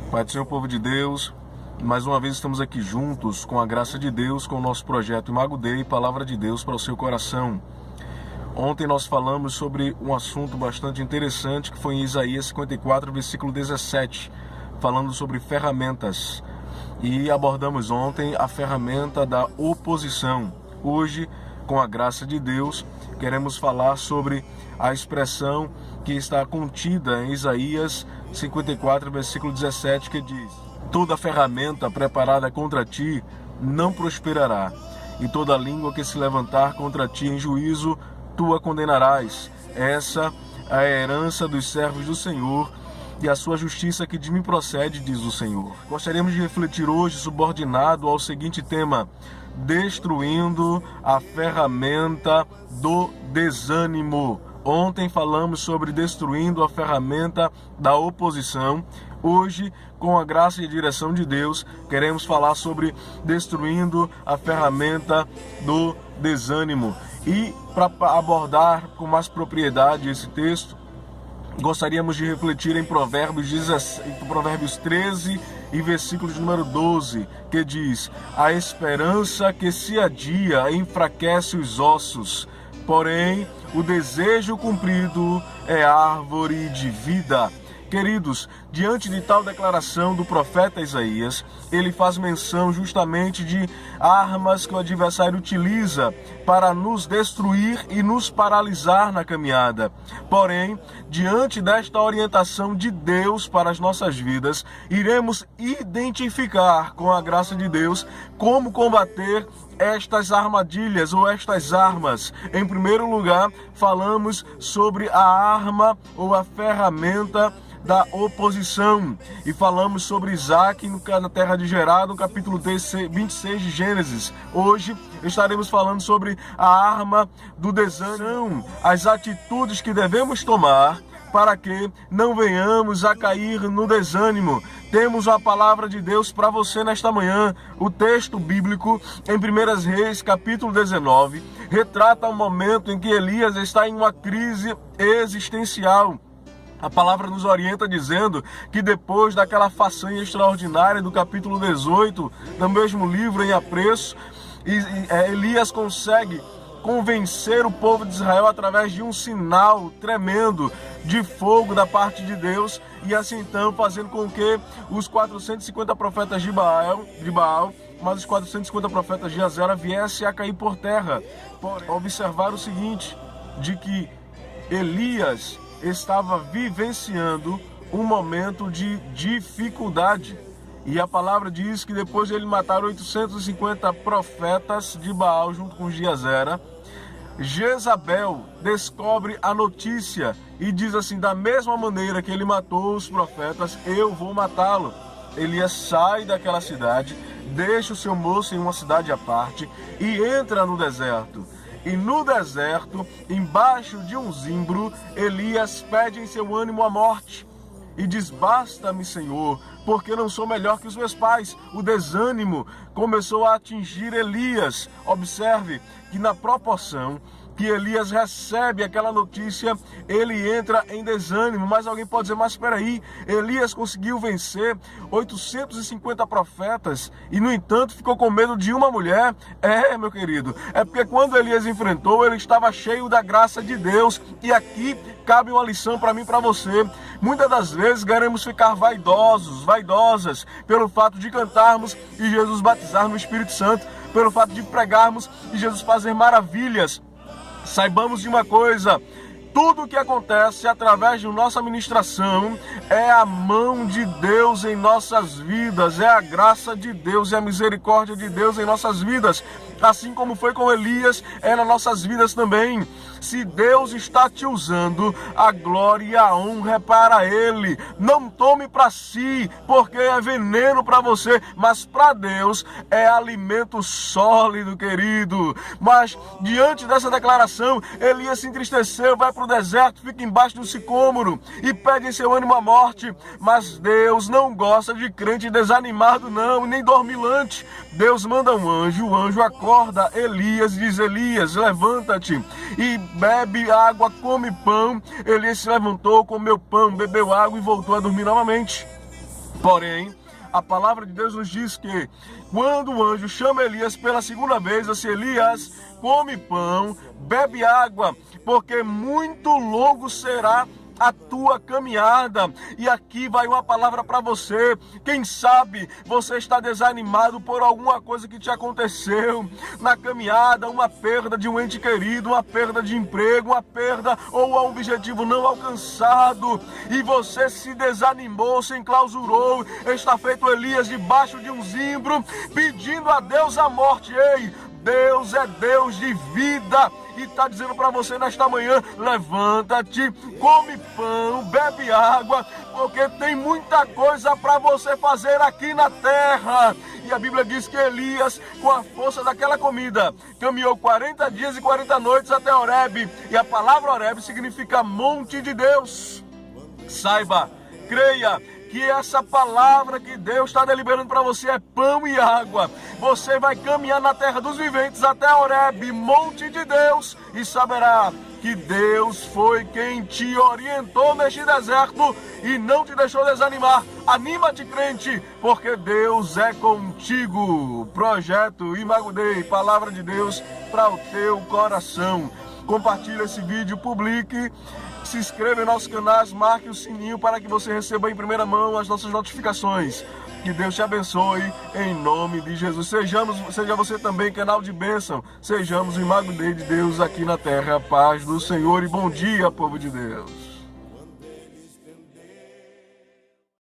Pai do Senhor, povo de Deus, mais uma vez estamos aqui juntos com a graça de Deus, com o nosso projeto Imago Dei, Palavra de Deus para o seu coração. Ontem nós falamos sobre um assunto bastante interessante que foi em Isaías 54, versículo 17, falando sobre ferramentas. E abordamos ontem a ferramenta da oposição. Hoje, com a graça de Deus, queremos falar sobre a expressão que está contida em Isaías 54, versículo 17, que diz: toda ferramenta preparada contra ti não prosperará, e toda língua que se levantar contra ti em juízo, tu a condenarás. Essa é a herança dos servos do Senhor, e a sua justiça que de mim procede, diz o Senhor. Gostaríamos de refletir hoje subordinado ao seguinte tema: destruindo a ferramenta do desânimo. Ontem falamos sobre destruindo a ferramenta da oposição. Hoje, com a graça e a direção de Deus, queremos falar sobre destruindo a ferramenta do desânimo. E para abordar com mais propriedade esse texto, gostaríamos de refletir em Provérbios 13 e versículo de número 12, que diz: a esperança que se adia enfraquece os ossos, porém o desejo cumprido é árvore de vida. Queridos, diante de tal declaração do profeta Isaías, ele faz menção justamente de armas que o adversário utiliza para nos destruir e nos paralisar na caminhada. Porém, diante desta orientação de Deus para as nossas vidas, iremos identificar com a graça de Deus como combater estas armadilhas ou estas armas. Em primeiro lugar, falamos sobre a arma ou a ferramenta da oposição, e falamos sobre Isaac na terra de Gerar, no capítulo 26 de Gênesis. Hoje estaremos falando sobre a arma do desânimo, as atitudes que devemos tomar para que não venhamos a cair no desânimo. Temos a palavra de Deus para você nesta manhã. O texto bíblico em 1 Reis, capítulo 19, retrata um momento em que Elias está em uma crise existencial. A palavra nos orienta dizendo que depois daquela façanha extraordinária do capítulo 18, do mesmo livro em apreço, Elias consegue convencer o povo de Israel através de um sinal tremendo de fogo da parte de Deus, e assim então fazendo com que os 450 profetas de Baal, mas os 450 profetas de Azera viessem a cair por terra. Porém, observar o seguinte, de que Elias estava vivenciando um momento de dificuldade. E a palavra diz que depois de ele matar 850 profetas de Baal junto com os de Azera, Jezabel descobre a notícia e diz assim: da mesma maneira que ele matou os profetas, eu vou matá-lo. Elias sai daquela cidade, deixa o seu moço em uma cidade à parte e entra no deserto. E no deserto, embaixo de um zimbro, Elias pede em seu ânimo a morte e diz: basta-me, Senhor, porque não sou melhor que os meus pais. O desânimo começou a atingir Elias. Observe que na proporção que Elias recebe aquela notícia, ele entra em desânimo. Mas alguém pode dizer: mas espera aí, Elias conseguiu vencer 850 profetas e, no entanto, ficou com medo de uma mulher? Meu querido, é porque quando Elias enfrentou, ele estava cheio da graça de Deus. E aqui cabe uma lição para mim e para você. Muitas das vezes queremos ficar vaidosas, pelo fato de cantarmos e Jesus batizar no Espírito Santo, pelo fato de pregarmos e Jesus fazer maravilhas. Saibamos de uma coisa: tudo o que acontece através de nossa ministração é a mão de Deus em nossas vidas, é a graça de Deus e a misericórdia de Deus em nossas vidas. Assim como foi com Elias, é nas nossas vidas também. Se Deus está te usando, a glória e a honra é para Ele. Não tome para si, porque é veneno para você, mas para Deus é alimento sólido, querido. Mas diante dessa declaração, Elias se entristeceu, vai para o deserto, fica embaixo do sicômoro e pede em seu ânimo a morte. Mas Deus não gosta de crente desanimado não, nem dormilante. Deus manda um anjo, o anjo acorda Elias e diz: Elias, levanta-te e bebe água, come pão. Elias se levantou, comeu pão, bebeu água e voltou a dormir novamente. Porém, a palavra de Deus nos diz que quando o anjo chama Elias pela segunda vez, assim: Elias, come pão, bebe água, porque muito longo será a tua caminhada. E aqui vai uma palavra para você. Quem sabe você está desanimado por alguma coisa que te aconteceu na caminhada, uma perda de um ente querido, uma perda de emprego, uma perda ou um objetivo não alcançado, e você se desanimou, se enclausurou, está feito Elias debaixo de um zimbro, pedindo a Deus a morte. Ei, Deus é Deus de vida e está dizendo para você nesta manhã: levanta-te, come pão, bebe água, porque tem muita coisa para você fazer aqui na terra. E a Bíblia diz que Elias, com a força daquela comida, caminhou 40 dias e 40 noites até Horebe, e a palavra Horebe significa monte de Deus. Saiba, creia, que essa palavra que Deus está deliberando para você é pão e água. Você vai caminhar na terra dos viventes até Horebe, monte de Deus, e saberá que Deus foi quem te orientou neste deserto e não te deixou desanimar. Anima-te, crente, porque Deus é contigo. Projeto Imago Dei, palavra de Deus para o teu coração. Compartilhe esse vídeo, publique, se inscreva em nossos canais, marque o sininho para que você receba em primeira mão as nossas notificações. Que Deus te abençoe em nome de Jesus. Seja você também canal de bênção. Sejamos o Imago Dei de Deus aqui na terra. Paz do Senhor e bom dia, povo de Deus.